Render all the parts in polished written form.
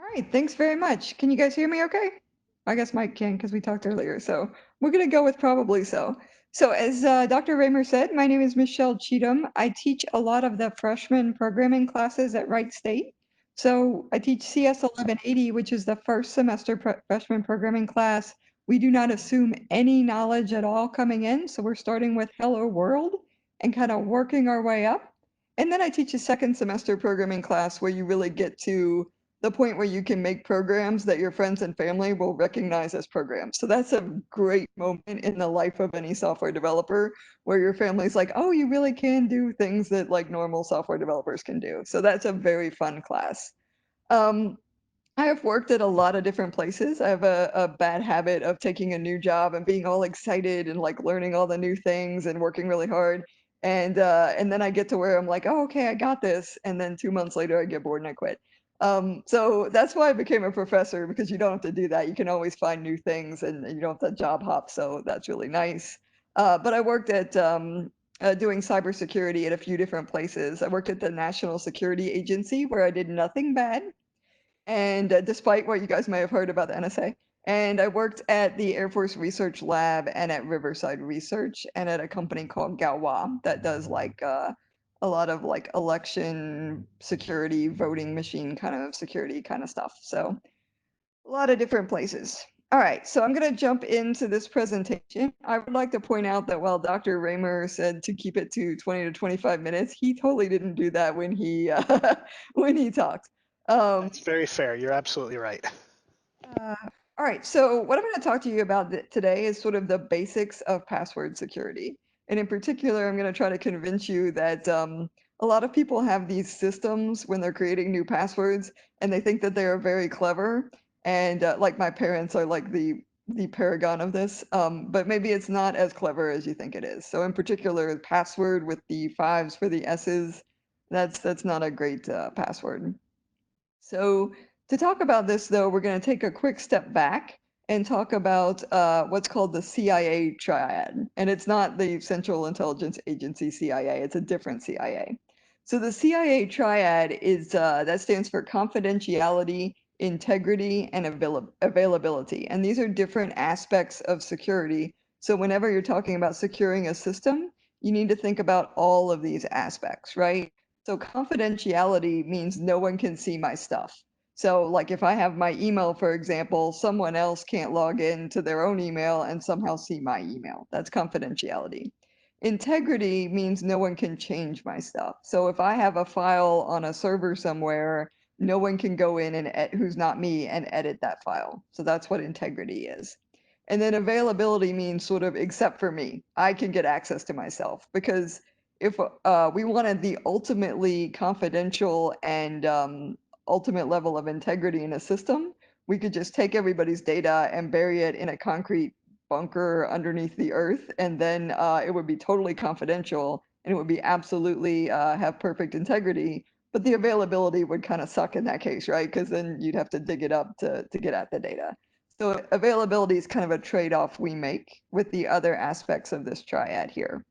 All right, thanks very much. Can you guys hear me okay? I guess Mike can because we talked earlier. So we're going to go with probably so. So as Dr. Raymer said, my name is Michelle Cheatham. I teach a lot of the freshman programming classes at Wright State. So I teach CS 1180, which is the first semester freshman programming class. We do not assume any knowledge at all coming in. So we're starting with Hello World and kind of working our way up. And then I teach a second semester programming class where you really get to the point where you can make programs that your friends and family will recognize as programs. So that's a great moment in the life of any software developer where your family's like, oh, you really can do things that like normal software developers can do. So that's a very fun class. Um, I have worked at a lot of different places. I have a bad habit of taking a new job and being all excited and like learning all the new things and working really hard. And then I get to where I'm like, oh, okay, I got this. And then 2 months later, I get bored and I quit. So that's why I became a professor because you don't have to do that. You can always find new things and you don't have to job hop. So that's really nice. But I worked at doing cybersecurity at a few different places. I worked at the National Security Agency where I did nothing bad and despite what you guys may have heard about the NSA. And I worked at the Air Force Research Lab and at Riverside Research and at a company called Galois that does like a lot of like election security, voting machine kind of security kind of stuff. So a lot of different places. All right, so I'm going to jump into this presentation. I would like to point out that while Dr. Raymer said to keep it to 20 to 25 minutes, he totally didn't do that when he when he talked. Um, That's very fair. You're absolutely right. Uh, all right, so what I'm going to talk to you about today is sort of the basics of password security. And in particular, I'm going to try to convince you that a lot of people have these systems when they're creating new passwords, and they think that they are very clever. And like my parents are like the paragon of this, but maybe it's not as clever as you think it is. So in particular, password with the fives for the S's, that's not a great password. So to talk about this, though, we're going to take a quick step back and talk about what's called the CIA triad. And it's not the Central Intelligence Agency CIA, it's a different CIA. So the CIA triad is that stands for confidentiality, integrity, and availability. And these are different aspects of security. So whenever you're talking about securing a system, you need to think about all of these aspects, right? So confidentiality means no one can see my stuff. So like if I have my email, for example, someone else can't log in to their own email and somehow see my email. That's confidentiality. Integrity means no one can change my stuff. So if I have a file on a server somewhere, no one can go in and who's not me and edit that file. So that's what integrity is. And then availability means sort of except for me, I can get access to myself because if we wanted the ultimately confidential and ultimate level of integrity in a system, we could just take everybody's data and bury it in a concrete bunker underneath the earth, and then it would be totally confidential and it would be absolutely have perfect integrity. But the availability would kind of suck in that case, right? Because then you'd have to dig it up to get at the data. So availability is kind of a trade-off we make with the other aspects of this triad here.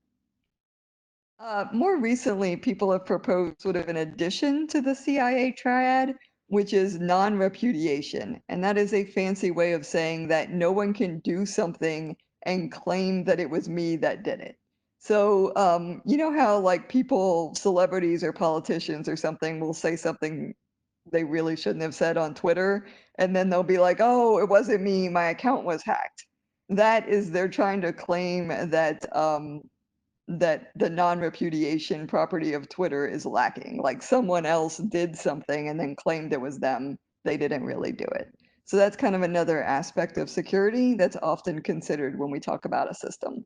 More recently, people have proposed sort of an addition to the CIA triad, which is non-repudiation. And that is a fancy way of saying that no one can do something and claim that it was me that did it. So, you know how like people, celebrities or politicians or something will say something they really shouldn't have said on Twitter, and then they'll be like, oh, it wasn't me, my account was hacked. That is, they're trying to claim that that the non-repudiation property of Twitter is lacking. Like someone else did something and then claimed it was them. They didn't really do it. So that's kind of another aspect of security that's often considered when we talk about a system.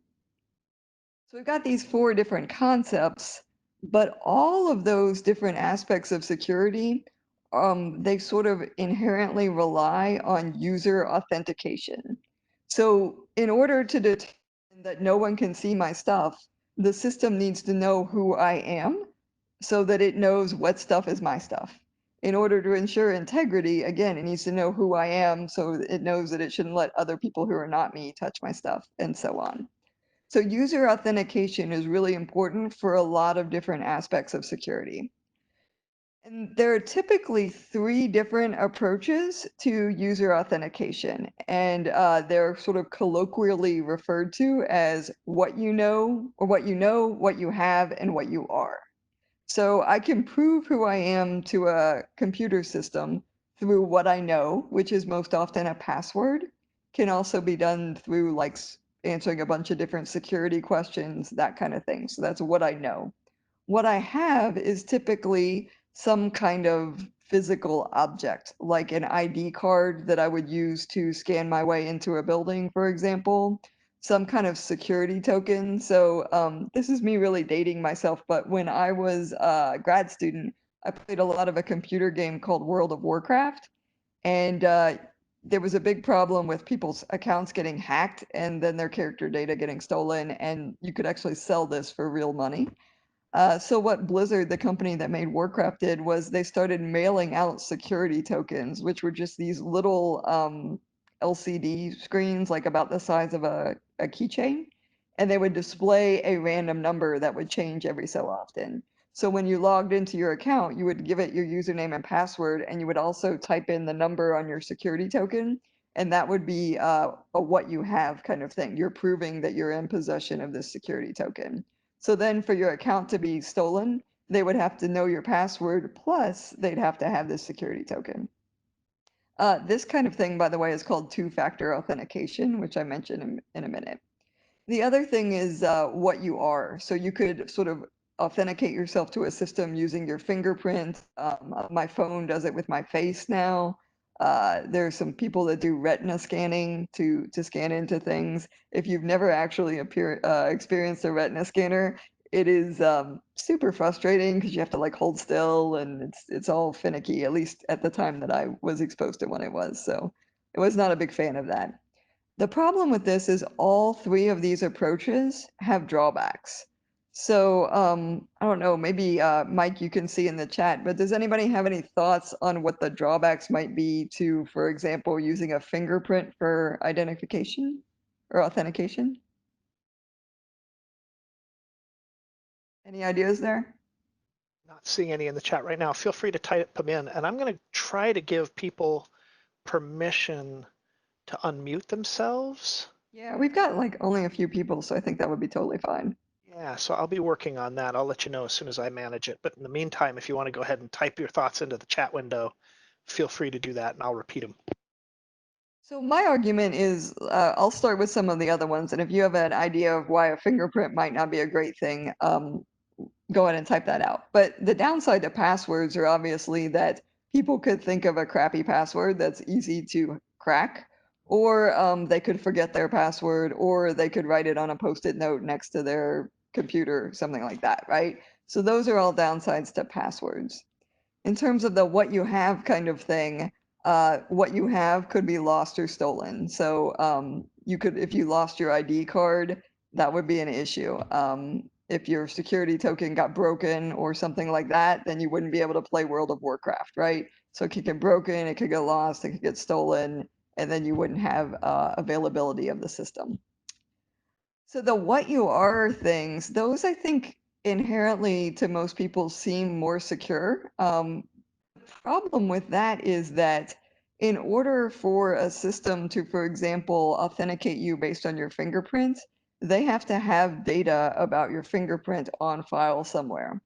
So we've got these four different concepts, but all of those different aspects of security, they sort of inherently rely on user authentication. So in order to determine that no one can see my stuff, the system needs to know who I am so that it knows what stuff is my stuff. In order to ensure integrity, again, it needs to know who I am so it knows that it shouldn't let other people who are not me touch my stuff, and so on. So user authentication is really important for a lot of different aspects of security. And there are typically three different approaches to user authentication, and they're sort of colloquially referred to as what you know, or what you have, and what you are. So I can prove who I am to a computer system through what I know, which is most often a password. Can also be done through like answering a bunch of different security questions, that kind of thing. So that's what I know. What I have is typically some kind of physical object, like an ID card that I would use to scan my way into a building, for example, some kind of security token. So this is me really dating myself, but when I was a grad student, I played a lot of a computer game called World of Warcraft, and there was a big problem with people's accounts getting hacked and then their character data getting stolen, and you could actually sell this for real money. So what Blizzard, the company that made Warcraft, did was they started mailing out security tokens, which were just these little LCD screens, like about the size of a keychain, and they would display a random number that would change every so often. So when you logged into your account, you would give it your username and password, and you would also type in the number on your security token, and that would be a what you have kind of thing. You're proving that you're in possession of this security token. So then for your account to be stolen, they would have to know your password, plus they'd have to have this security token. This kind of thing, by the way, is called two-factor authentication, which I mentioned in a minute. The other thing is what you are. So you could sort of authenticate yourself to a system using your fingerprint. My phone does it with my face now. There are some people that do retina scanning to scan into things. If you've never actually experienced a retina scanner, it is super frustrating because you have to like hold still and it's all finicky. At least at the time that I was exposed to when it was. So I was not a big fan of that. The problem with this is all three of these approaches have drawbacks. So, I don't know, maybe Mike, you can see in the chat, but does anybody have any thoughts on what the drawbacks might be to, for example, using a fingerprint for identification or authentication? Any ideas there? Not seeing any in the chat right now. Feel free to type them in. And I'm going to try to give people permission to unmute themselves. Yeah, we've got like only a few people, so I think that would be totally fine. Yeah, so I'll be working on that. I'll let you know as soon as I manage it. But in the meantime, if you want to go ahead and type your thoughts into the chat window, feel free to do that and I'll repeat them. So my argument is, I'll start with some of the other ones, and if you have an idea of why a fingerprint might not be a great thing, go ahead and type that out. But the downside to passwords are obviously that people could think of a crappy password that's easy to crack, or they could forget their password, or they could write it on a post-it note next to their computer, something like that, right? So those are all downsides to passwords. In terms of the what you have kind of thing, what you have could be lost or stolen. So you could, if you lost your ID card, that would be an issue. If your security token got broken or something like that, then you wouldn't be able to play World of Warcraft, right? So it could get broken, it could get lost, it could get stolen, and then you wouldn't have availability of the system. So the what you are things, those I think inherently to most people seem more secure. Problem with that is that in order for a system to, for example, authenticate you based on your fingerprint, they have to have data about your fingerprint on file somewhere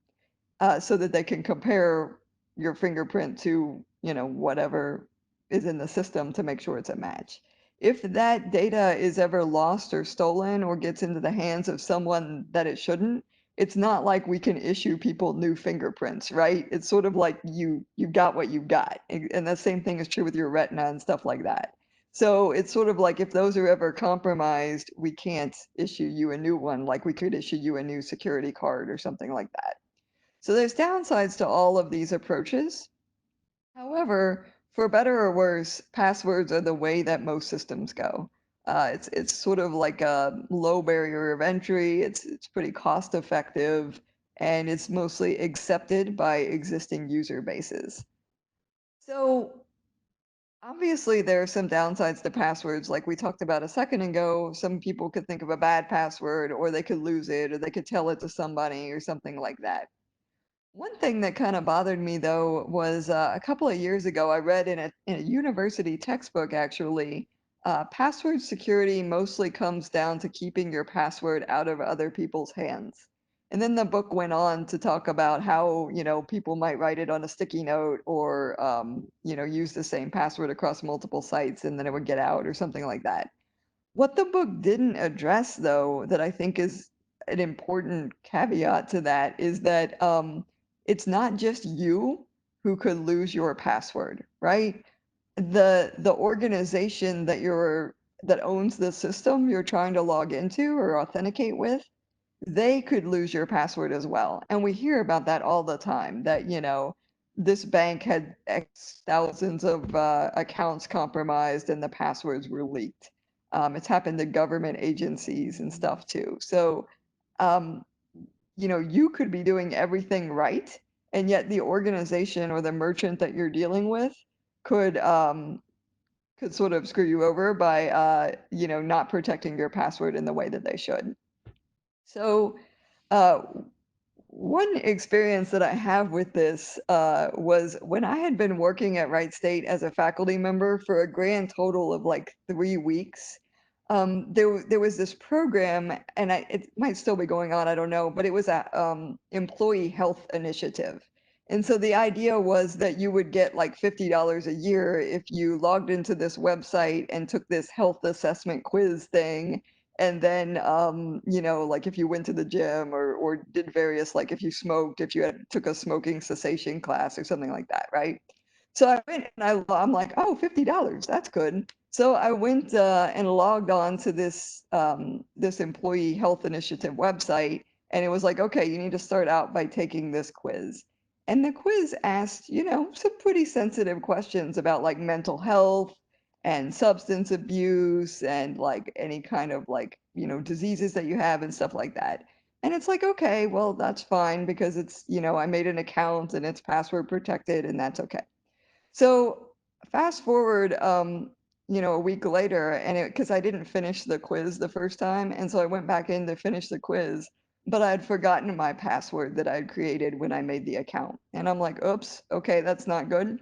so that they can compare your fingerprint to, whatever is in the system to make sure it's a match. If that data is ever lost or stolen or gets into the hands of someone that it shouldn't, it's not like we can issue people new fingerprints, right? It's sort of like you got what you got. And the same thing is true with your retina and stuff like that. So it's sort of like if those are ever compromised, we can't issue you a new one like we could issue you a new security card or something like that. So there's downsides to all of these approaches. However, for better or worse, passwords are the way that most systems go. It's sort of like a low barrier of entry. It's pretty cost effective, and it's mostly accepted by existing user bases. So obviously, there are some downsides to passwords, like we talked about a second ago. Some people could think of a bad password, or they could lose it, or they could tell it to somebody, or something like that. One thing that kind of bothered me though was a couple of years ago, I read in a university textbook actually, password security mostly comes down to keeping your password out of other people's hands. And then the book went on to talk about how, people might write it on a sticky note or, use the same password across multiple sites and then it would get out or something like that. What the book didn't address, though, that I think is an important caveat to that is that it's not just you who could lose your password, right? The organization that owns the system you're trying to log into or authenticate with, they could lose your password as well. And we hear about that all the time that, this bank had X thousands of accounts compromised and the passwords were leaked. It's happened to government agencies and stuff too. So, um, you could be doing everything right, and yet the organization or the merchant that you're dealing with could could sort of screw you over by not protecting your password in the way that they should. So, uh, one experience that I have with this was when I had been working at Wright State as a faculty member for a grand total of like 3 weeks. There was this program, and it might still be going on, I don't know, but it was a employee health initiative. And so the idea was that you would get like $50 a year if you logged into this website and took this health assessment quiz thing, and then like if you went to the gym or did various, like if you smoked, if you took a smoking cessation class or something like that, right? So I went and I'm like, oh, $50, that's good. So I went and logged on to this employee health initiative website, and it was like, okay, you need to start out by taking this quiz. And the quiz asked, some pretty sensitive questions about like mental health and substance abuse and like any kind of like, diseases that you have and stuff like that. And it's like, okay, well, that's fine because it's, I made an account and it's password protected and that's okay. So fast forward, a week later, and because I didn't finish the quiz the first time, and so I went back in to finish the quiz, but I had forgotten my password that I had created when I made the account. And I'm like, oops, okay, that's not good.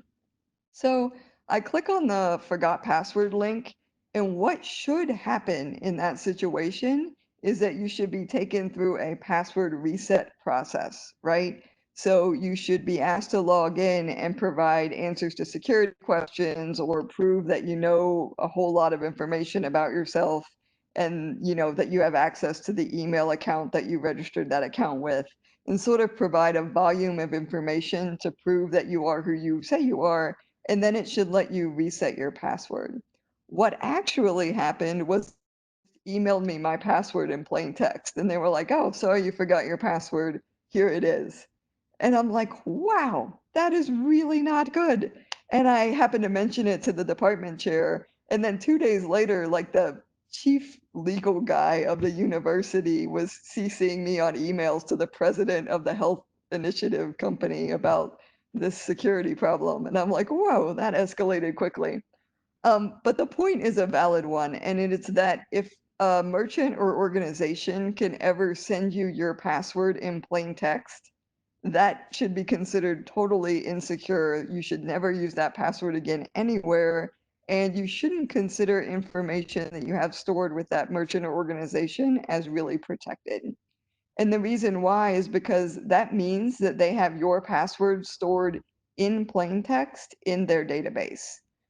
So I click on the forgot password link, and what should happen in that situation is that you should be taken through a password reset process, right? So you should be asked to log in and provide answers to security questions or prove that you know a whole lot of information about yourself and that you have access to the email account that you registered that account with, and sort of provide a volume of information to prove that you are who you say you are, and then it should let you reset your password. What actually happened was emailed me my password in plain text, and they were like, "Oh, sorry, you forgot your password. Here it is." And I'm like, wow, that is really not good. And I happened to mention it to the department chair. And then 2 days later, like the chief legal guy of the university was CCing me on emails to the president of the health initiative company about this security problem. And I'm like, whoa, that escalated quickly. But the point is a valid one, and it's that if a merchant or organization can ever send you your password in plain text, that should be considered totally insecure. You should never use that password again anywhere, and you shouldn't consider information that you have stored with that merchant or organization as really protected. And the reason why is because that means that they have your password stored in plain text in their database.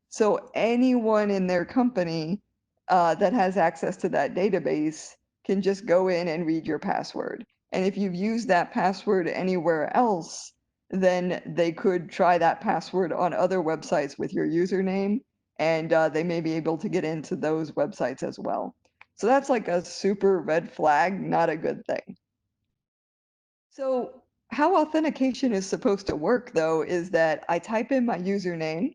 So anyone in their company that has access to that database can just go in and read your password. And if you've used that password anywhere else, then they could try that password on other websites with your username, and they may be able to get into those websites as well. So that's like a super red flag, not a good thing. So how authentication is supposed to work though is that I type in my username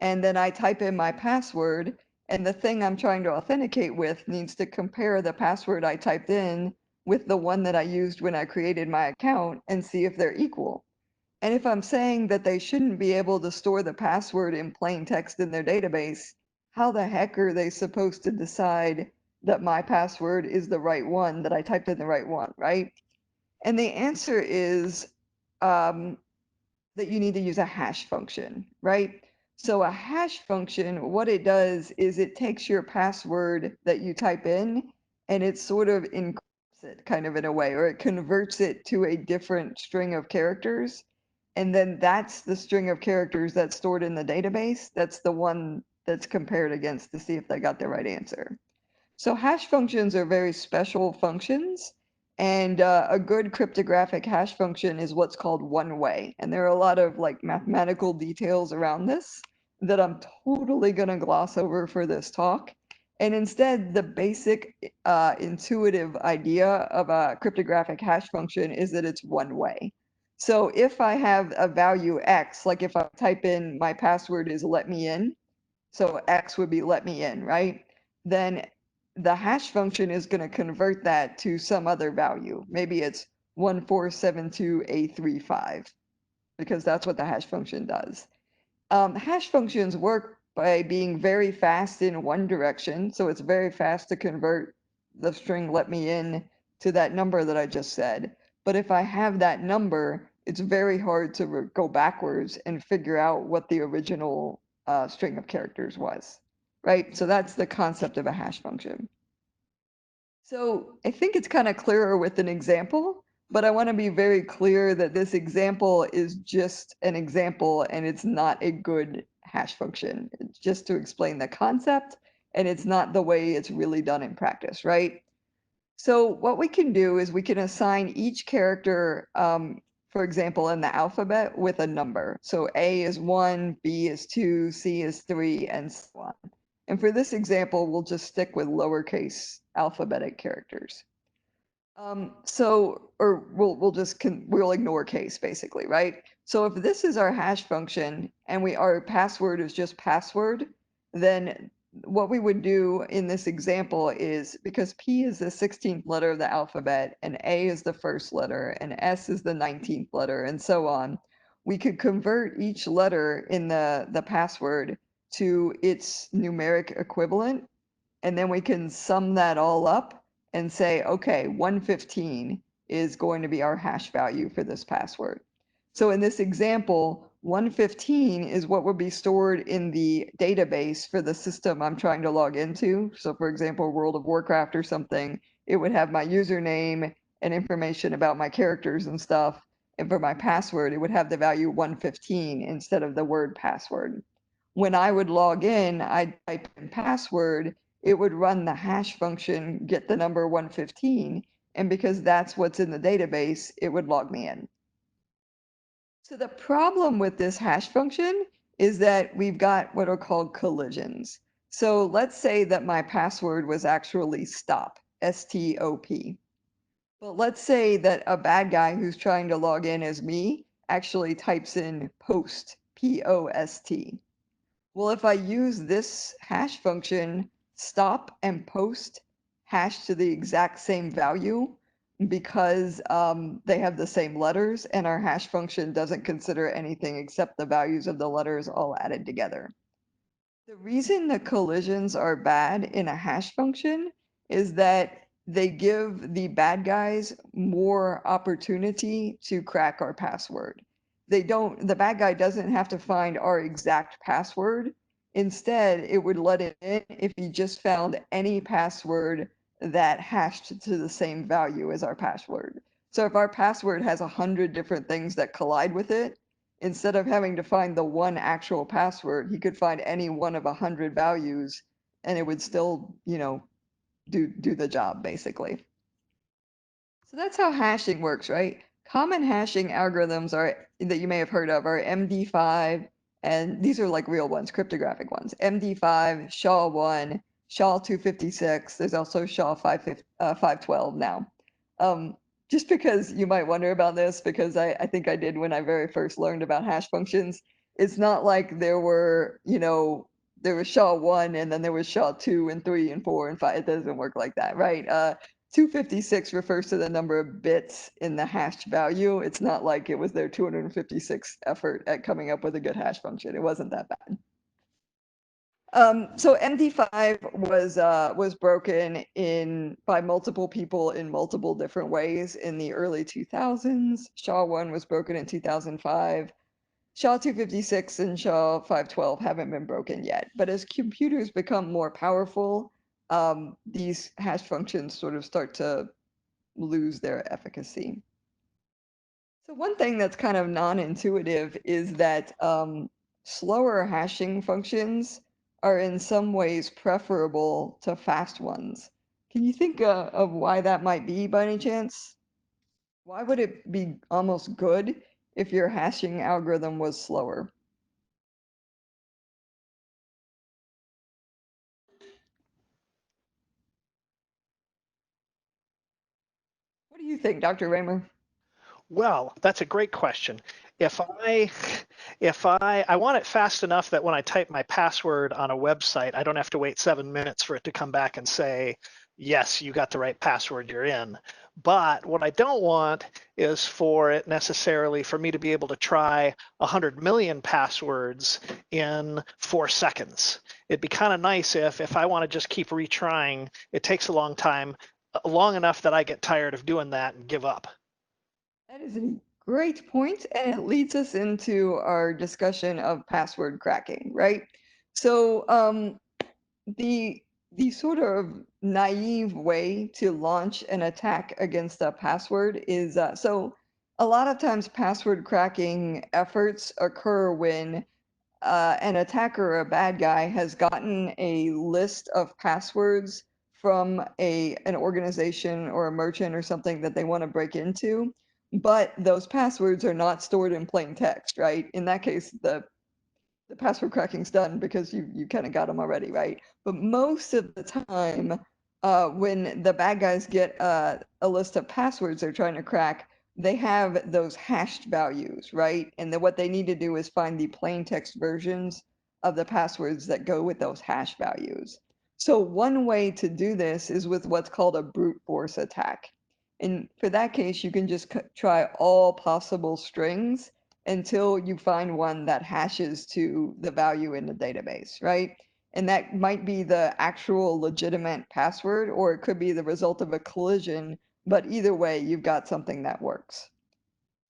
and then I type in my password, and the thing I'm trying to authenticate with needs to compare the password I typed in with the one that I used when I created my account and see if they're equal. And if I'm saying that they shouldn't be able to store the password in plain text in their database, how the heck are they supposed to decide that my password is the right one, that I typed in the right one, right? And the answer is um, that you need to use a hash function, right? So a hash function, what it does is it takes your password that you type in and it sort of encrypts it kind of in a way, or it converts it to a different string of characters. And then that's the string of characters that's stored in the database. That's the one that's compared against to see if they got the right answer. So hash functions are very special functions, and a good cryptographic hash function is what's called one way. And there are a lot of like mathematical details around this that I'm totally going to gloss over for this talk. And instead, the basic intuitive idea of a cryptographic hash function is that it's one way. So if I have a value x, like if I type in my password is let me in, so x would be let me in, right? Then the hash function is going to convert that to some other value. Maybe it's 1472A35 because that's what the hash function does. Hash functions work by being very fast in one direction. So it's very fast to convert the string let me in to that number that I just said. But if I have that number, it's very hard to go backwards and figure out what the original string of characters was, right? So that's the concept of a hash function. So I think it's kind of clearer with an example, but I want to be very clear that this example is just an example and it's not a good hash function. It's just to explain the concept, and it's not the way it's really done in practice, right? So what we can do is we can assign each character, for example, in the alphabet with a number. So A is 1, B is 2, C is 3, and so on. And for this example, we'll just stick with lowercase alphabetic characters. Or we'll ignore case basically, right? So if this is our hash function and our password is just password, then what we would do in this example is because P is the 16th letter of the alphabet and A is the first letter and S is the 19th letter and so on, we could convert each letter in the password to its numeric equivalent, and then we can sum that all up and say, okay, 115 is going to be our hash value for this password. So in this example, 115 is what would be stored in the database for the system I'm trying to log into. So for example, World of Warcraft or something, it would have my username and information about my characters and stuff. And for my password, it would have the value 115 instead of the word password. When I would log in, I'd type in password, it would run the hash function, get the number 115, and because that's what's in the database, it would log me in. So the problem with this hash function is that we've got what are called collisions. So let's say that my password was actually stop, S-T-O-P. But let's say that a bad guy who's trying to log in as me actually types in post, P-O-S-T. Well, if I use this hash function, stop and post hash to the exact same value because they have the same letters and our hash function doesn't consider anything except the values of the letters all added together. The reason the collisions are bad in a hash function is that they give the bad guys more opportunity to crack our password. The bad guy doesn't have to find our exact password. Instead, it would let it in if he just found any password that hashed to the same value as our password. So if our password has 100 different things that collide with it, instead of having to find the one actual password, he could find any one of 100 values and it would still, do the job basically. So that's how hashing works, right? Common hashing algorithms are that you may have heard of are MD5, and these are like real ones, cryptographic ones. MD5, SHA-1, SHA-256. There's also SHA-512 now. Um, just because you might wonder about this, because I think I did when I very first learned about hash functions. It's not like there was SHA-1 and then there was SHA-2 and 3 and 4 and 5. It doesn't work like that, right? 256 refers to the number of bits in the hashed value. It's not like it was their 256 effort at coming up with a good hash function. It wasn't that bad. So MD5 was broken in by multiple people in multiple different ways in the early 2000s. SHA-1 was broken in 2005. SHA-256 and SHA-512 haven't been broken yet. But as computers become more powerful, these hash functions sort of start to lose their efficacy. So one thing that's kind of non-intuitive is that slower hashing functions are in some ways preferable to fast ones. Can you think of why that might be by any chance? Why would it be almost good if your hashing algorithm was slower? What do you think, Dr. Raymer? Well, that's a great question. If I if I want it fast enough that when I type my password on a website, I don't have to wait 7 minutes for it to come back and say, yes, you got the right password, you're in. But what I don't want is for it necessarily for me to be able to try 100 million passwords in 4 seconds. It'd be kind of nice if I want to just keep retrying, it takes a long time, long enough that I get tired of doing that and give up. That is a great point, and it leads us into our discussion of password cracking, right? So, the the sort of naive way to launch an attack against a password is so a lot of times password cracking efforts occur when an attacker or a bad guy has gotten a list of passwords from an organization or a merchant or something that they want to break into, but those passwords are not stored in plain text, right? In that case, the password cracking's done because you kind of got them already, right? But most of the time, when the bad guys get a list of passwords they're trying to crack, they have those hashed values, right? And then what they need to do is find the plain text versions of the passwords that go with those hash values. So one way to do this is with what's called a brute force attack. And for that case, you can just try all possible strings until you find one that hashes to the value in the database, right? And that might be the actual legitimate password, or it could be the result of a collision, but either way, you've got something that works.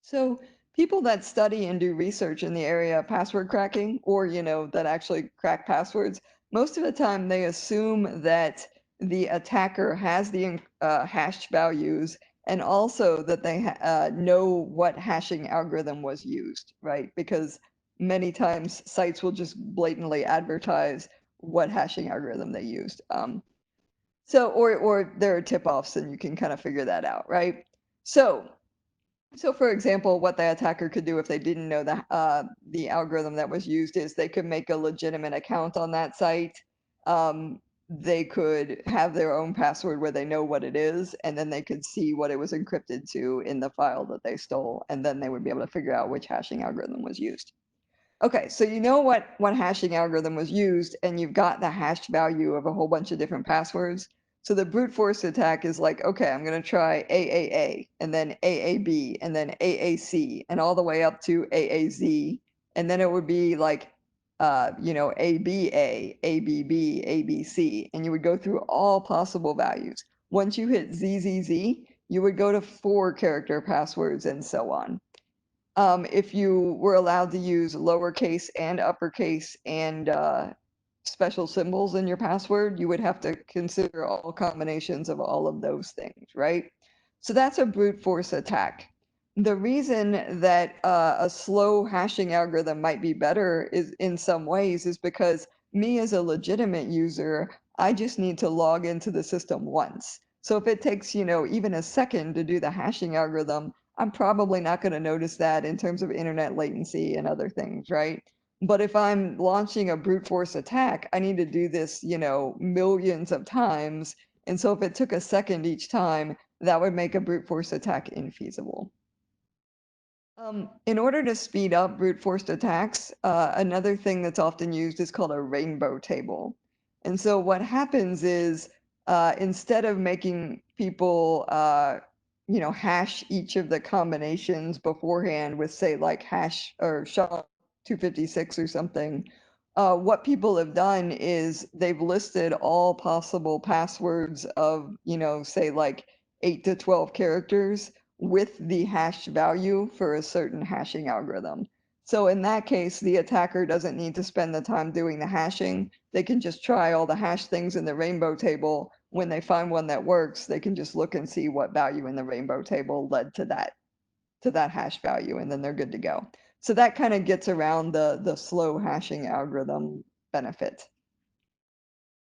So people that study and do research in the area of password cracking, or that actually crack passwords, most of the time they assume that the attacker has the hashed values and also that they know what hashing algorithm was used, right? Because many times sites will just blatantly advertise what hashing algorithm they used. Or there are tip-offs and you can kind of figure that out, right? So for example, what the attacker could do if they didn't know the algorithm that was used is they could make a legitimate account on that site. They could have their own password where they know what it is, and then they could see what it was encrypted to in the file that they stole, and then they would be able to figure out which hashing algorithm was used. Okay, so you know what hashing algorithm was used, and you've got the hashed value of a whole bunch of different passwords. So the brute force attack is like, okay, I'm going to try AAA, and then AAB, and then AAC, and all the way up to AAZ, and then it would be like, ABA, ABB, ABC, and you would go through all possible values. Once you hit ZZZ, you would go to 4-character passwords and so on. If you were allowed to use lowercase and uppercase and special symbols in your password, you would have to consider all combinations of all of those things, right? So that's a brute force attack. The reason that a slow hashing algorithm might be better is in some ways is because me as a legitimate user, I just need to log into the system once. So if it takes, even a second to do the hashing algorithm, I'm probably not going to notice that in terms of internet latency and other things, right? But if I'm launching a brute force attack, I need to do this, millions of times. And so if it took a second each time, that would make a brute force attack infeasible. In order to speed up brute force attacks, another thing that's often used is called a rainbow table. And so what happens is instead of making people, hash each of the combinations beforehand with, say, like hash or SHA-256 or something, what people have done is they've listed all possible passwords of, say like 8 to 12 characters with the hash value for a certain hashing algorithm. So in that case, the attacker doesn't need to spend the time doing the hashing. They can just try all the hash things in the rainbow table. When they find one that works, they can just look and see what value in the rainbow table led to that hash value, and then they're good to go. So that kind of gets around the slow hashing algorithm benefit.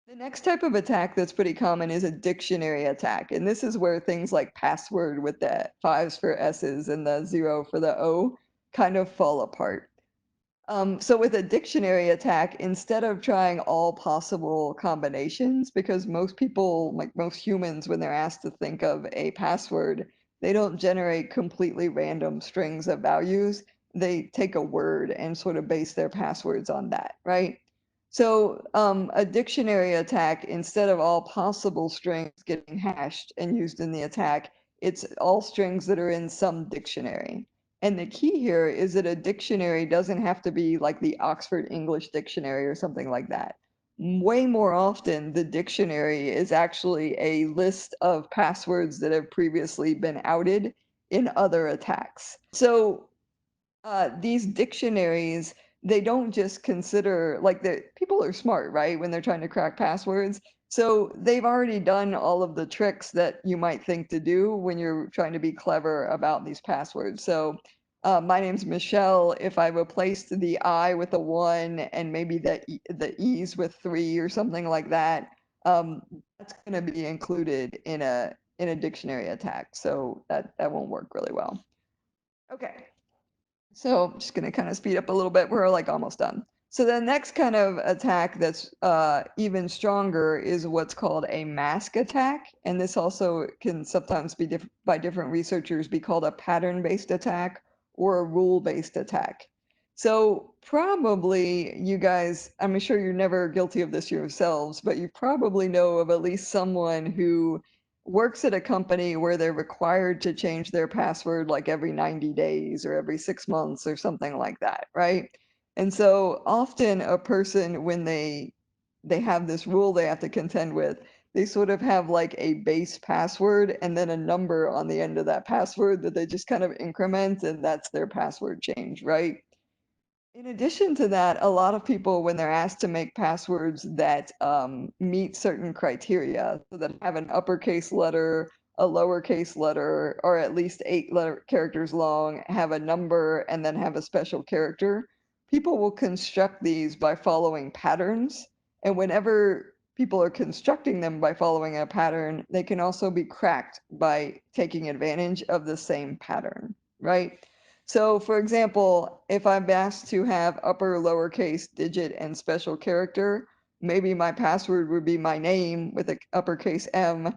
The next type of attack that's pretty common is a dictionary attack. And this is where things like password with the fives for S's and the zero for the O kind of fall apart. So with a dictionary attack, instead of trying all possible combinations, because most people, like most humans, when they're asked to think of a password, they don't generate completely random strings of values. They take a word and sort of base their passwords on that, right? So a dictionary attack, instead of all possible strings getting hashed and used in the attack, it's all strings that are in some dictionary. And the key here is that a dictionary doesn't have to be like the Oxford English Dictionary or something like that. Way more often, the dictionary is actually a list of passwords that have previously been outed in other attacks. So these dictionaries, they don't just consider like the people are smart, right? When they're trying to crack passwords. So they've already done all of the tricks that you might think to do when you're trying to be clever about these passwords. So my name's Michelle. If I replaced the I with a one and maybe the E's with three or something like that, that's going to be included in a dictionary attack. So that won't work really well. Okay. So I'm just going to kind of speed up a little bit. We're like almost done. So the next kind of attack that's even stronger is what's called a mask attack. And this also can sometimes be by different researchers be called a pattern-based attack or a rule-based attack. So probably you guys, I'm sure you're never guilty of this yourselves, but you probably know of at least someone who works at a company where they're required to change their password like every 90 days or every 6 months or something like that, right? And so often a person, when they have this rule they have to contend with, they sort of have like a base password and then a number on the end of that password that they just kind of increment, and that's their password change, right? In addition to that, a lot of people, when they're asked to make passwords that meet certain criteria, so that have an uppercase letter, a lowercase letter, or at least characters long, have a number, and then have a special character, people will construct these by following patterns. And whenever people are constructing them by following a pattern, they can also be cracked by taking advantage of the same pattern, right? So for example, if I'm asked to have upper lowercase digit and special character, maybe my password would be my name with an uppercase M,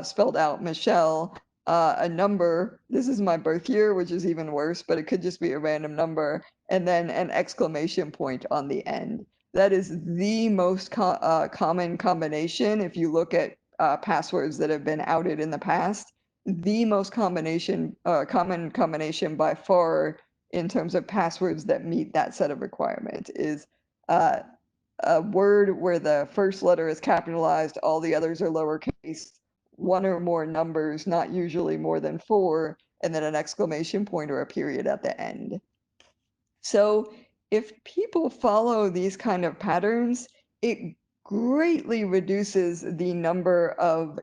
spelled out Michelle, a number. This is my birth year, which is even worse, but it could just be a random number, and then an exclamation point on the end. That is the most common combination if you look at passwords that have been outed in the past. The most common combination by far in terms of passwords that meet that set of requirements is uh, a word where the first letter is capitalized, all the others are lowercase, one or more numbers, not usually more than four, and then an exclamation point or a period at the end. So if people follow these kind of patterns, it greatly reduces the number of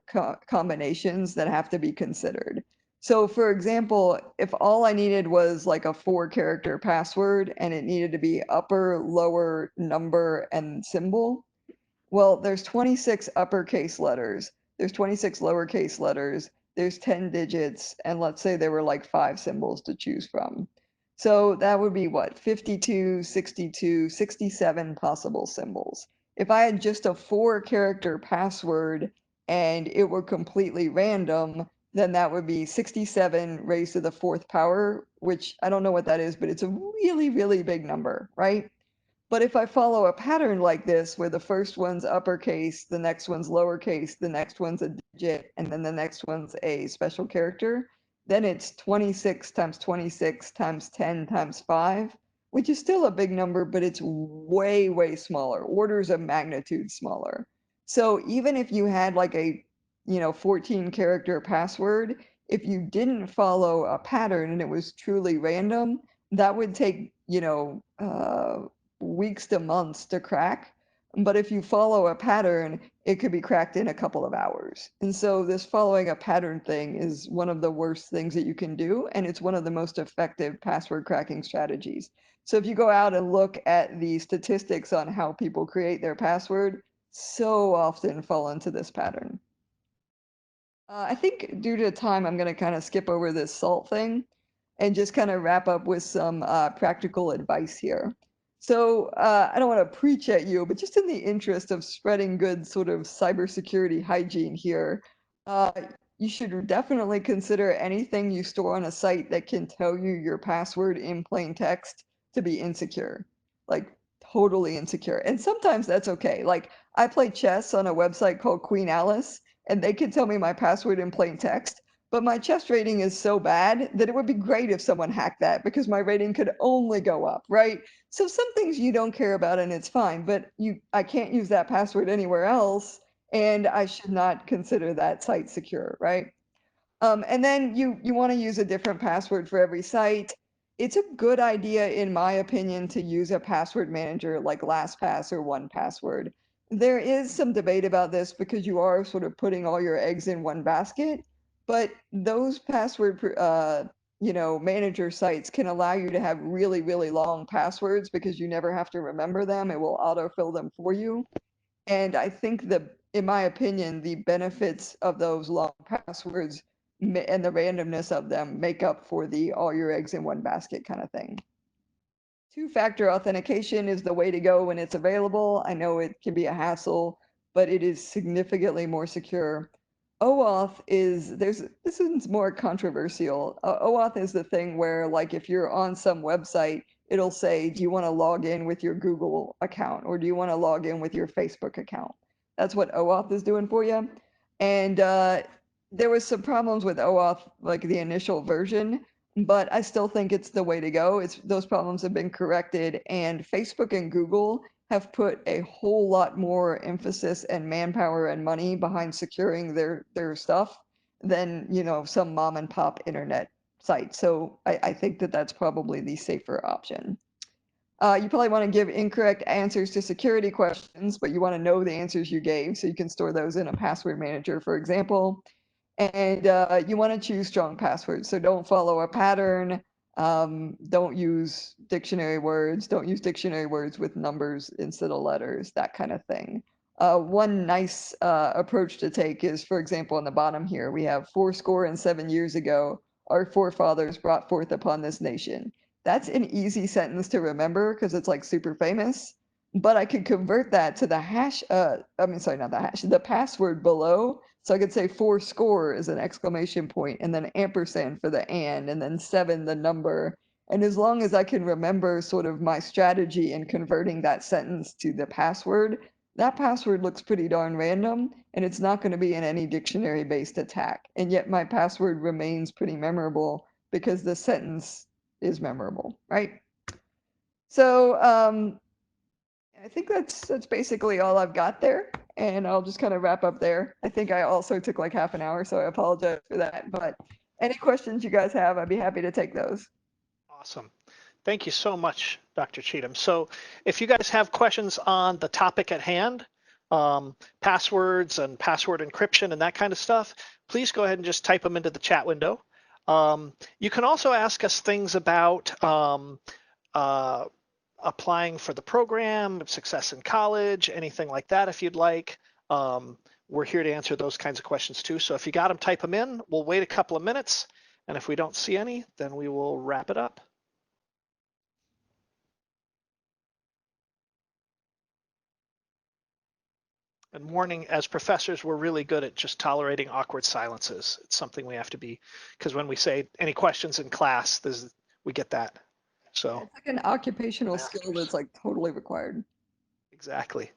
combinations that have to be considered. So for example, if all I needed was like a 4-character password and it needed to be upper, lower, number, and symbol, well, there's 26 uppercase letters, there's 26 lowercase letters, there's 10 digits, and let's say there were like 5 symbols to choose from. So that would be what, 52, 62, 67 possible symbols. If I had just a 4-character password and it were completely random, then that would be 67 raised to the 4th power, which I don't know what that is, but it's a really, really big number, right? But if I follow a pattern like this, where the first one's uppercase, the next one's lowercase, the next one's a digit, and then the next one's a special character, then it's 26 times 26 times 10 times 5, which is still a big number, but it's way, way smaller, orders of magnitude smaller. So even if you had like a, 14 character password, if you didn't follow a pattern and it was truly random, that would take, weeks to months to crack. But if you follow a pattern, it could be cracked in a couple of hours. And so this following a pattern thing is one of the worst things that you can do, and it's one of the most effective password cracking strategies. So if you go out and look at the statistics on how people create their password, so often fall into this pattern. I think due to time, I'm going to kind of skip over this salt thing and just kind of wrap up with some practical advice here. So I don't want to preach at you, but just in the interest of spreading good sort of cybersecurity hygiene here, uh, you should definitely consider anything you store on a site that can tell you your password in plain text to be insecure, like totally insecure. And sometimes that's okay. Like I play chess on a website called Queen Alice and they could tell me my password in plain text. But my chess rating is so bad that it would be great if someone hacked that because my rating could only go up, right? So some things you don't care about and it's fine, but I can't use that password anywhere else and I should not consider that site secure, right? And then you want to use a different password for every site. It's a good idea, in my opinion, to use a password manager like LastPass or 1Password. There is some debate about this because you are sort of putting all your eggs in one basket, but those manager sites can allow you to have really, really long passwords because you never have to remember them. It will autofill them for you. And I think in my opinion, the benefits of those long passwords and the randomness of them make up for the all your eggs in one basket kind of thing. Two-factor authentication is the way to go when it's available. I know it can be a hassle, but it is significantly more secure. OAuth is this is more controversial. OAuth is the thing where like if you're on some website, it'll say, do you want to log in with your Google account or do you want to log in with your Facebook account? That's what OAuth is doing for you. And there was some problems with OAuth, like the initial version, but I still think it's the way to go. It's those problems have been corrected, and Facebook and Google have put a whole lot more emphasis and manpower and money behind securing their stuff than some mom and pop internet site. So I think that that's probably the safer option. You probably want to give incorrect answers to security questions, but you want to know the answers you gave so you can store those in a password manager, for example. And you want to choose strong passwords. So don't follow a pattern. Don't use dictionary words. Don't use dictionary words with numbers instead of letters, that kind of thing. One nice approach to take is, for example, on the bottom here, we have 7 years ago, our forefathers brought forth upon this nation. That's an easy sentence to remember because it's like super famous. But I could convert that to the hash, I mean, sorry, not the hash, the password below. So I could say 4 score is an exclamation point and then ampersand for the and then seven, the number. And as long as I can remember sort of my strategy in converting that sentence to the password, that password looks pretty darn random and it's not going to be in any dictionary based attack. And yet my password remains pretty memorable because the sentence is memorable, right? So I think that's basically all I've got there, and I'll just kind of wrap up there. I think I also took like half an hour, so I apologize for that. But any questions you guys have, I'd be happy to take those. Awesome. Thank you so much, Dr. Cheatham. So if you guys have questions on the topic at hand, passwords and password encryption and that kind of stuff, please go ahead and just type them into the chat window. You can also ask us things about uh, applying for the program, success in college, anything like that if you'd like. We're here to answer those kinds of questions too. So if you got them, type them in. We'll wait a couple of minutes. And if we don't see any, then we will wrap it up. And warning, as professors, we're really good at just tolerating awkward silences. It's something we have to be, because when we say any questions in class, we get that. Yeah, So, it's like an occupational skill masters. that's like totally required. Exactly.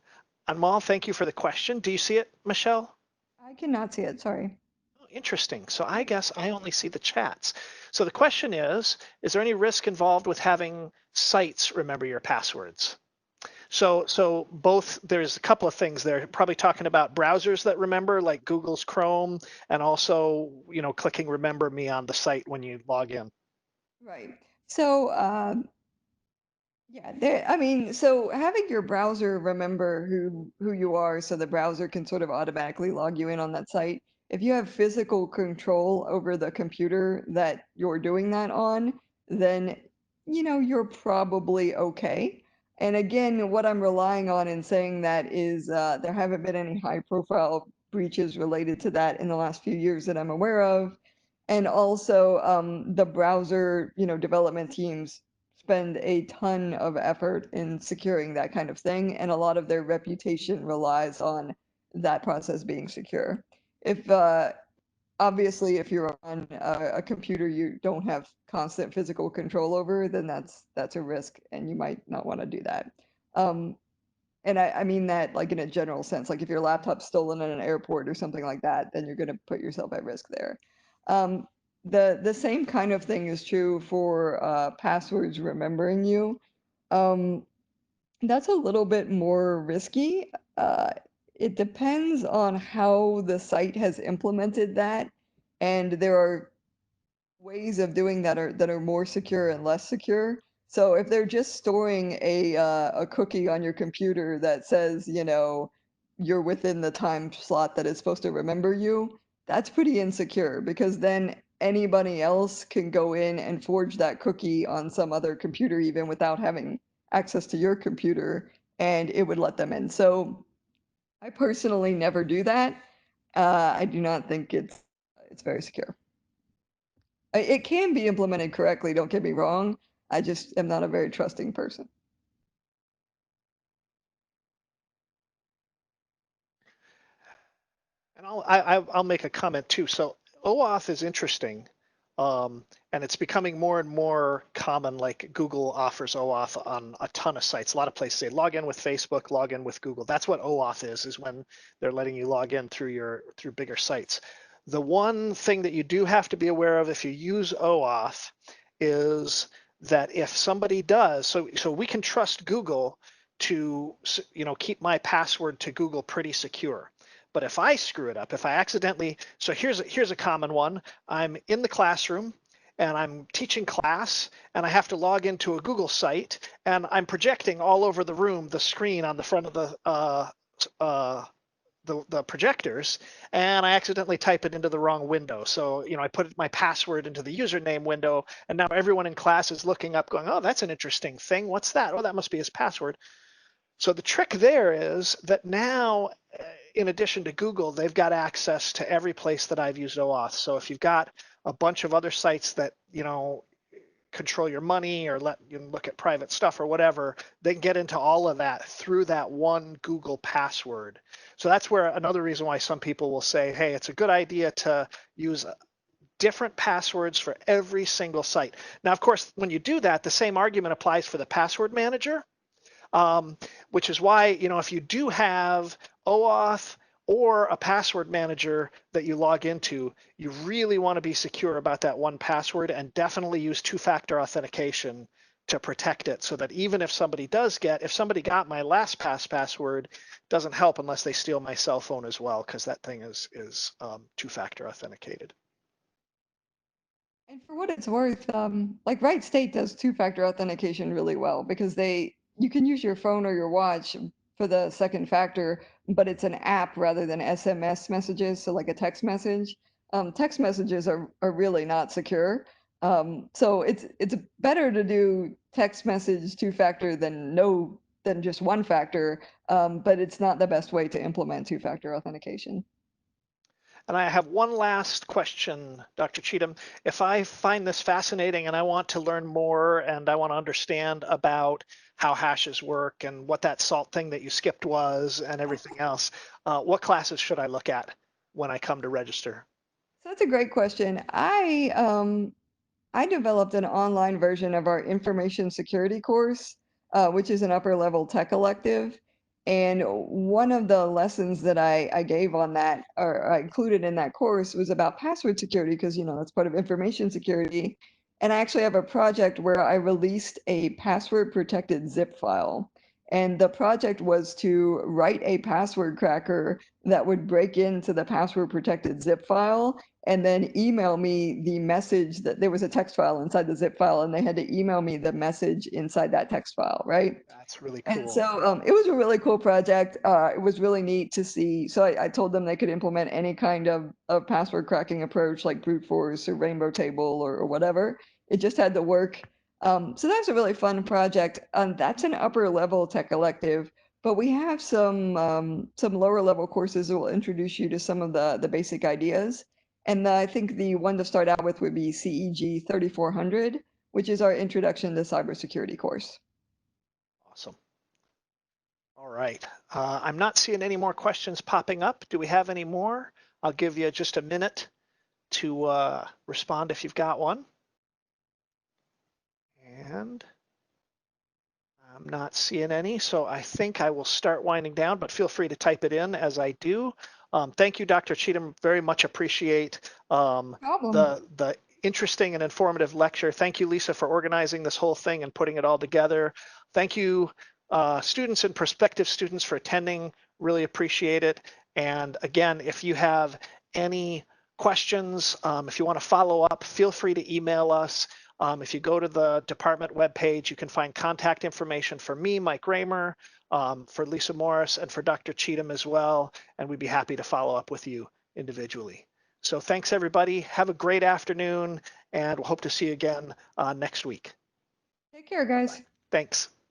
Anmal, thank you for the question. Do you see it, Michelle? I cannot see it, sorry. Oh, interesting. So I guess I only see the chats. So the question is there any risk involved with having sites remember your passwords. So both, there's a couple of things there. Probably talking about browsers that remember, like Google's Chrome, and also, clicking remember me on the site when you log in. Right. So, yeah, I mean, so having your browser remember who you are, so the browser can sort of automatically log you in on that site. If you have physical control over the computer that you're doing that on, then you're probably okay. And again, what I'm relying on in saying that is there haven't been any high-profile breaches related to that in the last few years that I'm aware of. And also, the browser, development teams spend a ton of effort in securing that kind of thing, and a lot of their reputation relies on that process being secure. If obviously if you're on a computer you don't have constant physical control over, then that's a risk, and you might not want to do that. Um, and I mean that like in a general sense, like if your laptop's stolen in an airport or something like that, then you're going to put yourself at risk there. Um, the same kind of thing is true for passwords remembering you. Um, that's a little bit more risky. Uh, it depends on how the site has implemented that, and there are ways of doing that are more secure and less secure. So if they're just storing a cookie on your computer that says, you're within the time slot that it's supposed to remember you, that's pretty insecure because then anybody else can go in and forge that cookie on some other computer even without having access to your computer, and it would let them in. So I personally never do that. I do not think it's very secure. It can be implemented correctly, don't get me wrong. I just am not a very trusting person. And I'll make a comment too. So OAuth is interesting, and it's becoming more and more common. Like Google offers OAuth on a ton of sites. A lot of places say log in with Facebook, log in with Google. That's what OAuth is when they're letting you log in through bigger sites. The one thing that you do have to be aware of if you use OAuth is that if somebody does, so we can trust Google to keep my password to Google pretty secure. But if I screw it up, if I accidentally, so here's a common one. I'm in the classroom and I'm teaching class and I have to log into a Google site and I'm projecting all over the room the screen on the front of uh, the projectors, and I accidentally type it into the wrong window. So, I put my password into the username window, and now everyone in class is looking up going, oh, that's an interesting thing. What's that? Oh, that must be his password. So the trick there is that now, in addition to Google, they've got access to every place that I've used OAuth. So if you've got a bunch of other sites that, control your money or let you look at private stuff or whatever, they can get into all of that through that one Google password. So that's where another reason why some people will say, hey, it's a good idea to use different passwords for every single site. Now, of course, when you do that, the same argument applies for the password manager, which is why, if you do have OAuth or a password manager that you log into, you really want to be secure about that one password and definitely use two-factor authentication to protect it so that even if somebody got my LastPass password, doesn't help unless they steal my cell phone as well, because that thing is two-factor authenticated. And for what it's worth, like Right State does two-factor authentication really well because you can use your phone or your watch for the second factor, but it's an app rather than SMS messages, so like a text message. Text messages are really not secure. So it's better to do text message two-factor than just one factor, but it's not the best way to implement two-factor authentication. And I have one last question, Dr. Cheatham. If I find this fascinating and I want to learn more and I want to understand about how hashes work and what that salt thing that you skipped was and everything else, what classes should I look at when I come to register? So that's a great question. I developed an online version of our information security course, which is an upper level tech elective. And one of the lessons that I gave on that, or I included in that course, was about password security, because that's part of information security. And I actually have a project where I released a password protected zip file. And the project was to write a password cracker that would break into the password protected zip file and then email me the message that there was a text file inside the zip file, and they had to email me the message inside that text file, right? That's really And cool. so it was a really cool project. It was really neat to see. So I told them they could implement any kind of password cracking approach like brute force or rainbow table or whatever. It just had to work. So that's a really fun project. That's an upper level tech elective, but we have some lower level courses that will introduce you to some of the basic ideas. And I think the one to start out with would be CEG 3400, which is our introduction to cybersecurity course. Awesome. All right. I'm not seeing any more questions popping up. Do we have any more? I'll give you just a minute to respond if you've got one. And I'm not seeing any, so I think I will start winding down, but feel free to type it in as I do. Thank you, Dr. Cheatham. Very much appreciate Problem. the interesting and informative lecture. Thank you, Lisa, for organizing this whole thing and putting it all together. Thank you, students and prospective students, for attending. Really appreciate it. And again, if you have any questions, if you want to follow up, feel free to email us. If you go to the department webpage, you can find contact information for me, Mike Raymer, for Lisa Morris, and for Dr. Cheatham as well, and we'd be happy to follow up with you individually. So thanks, everybody. Have a great afternoon, and we'll hope to see you again next week. Take care, Bye-bye. guys. Thanks.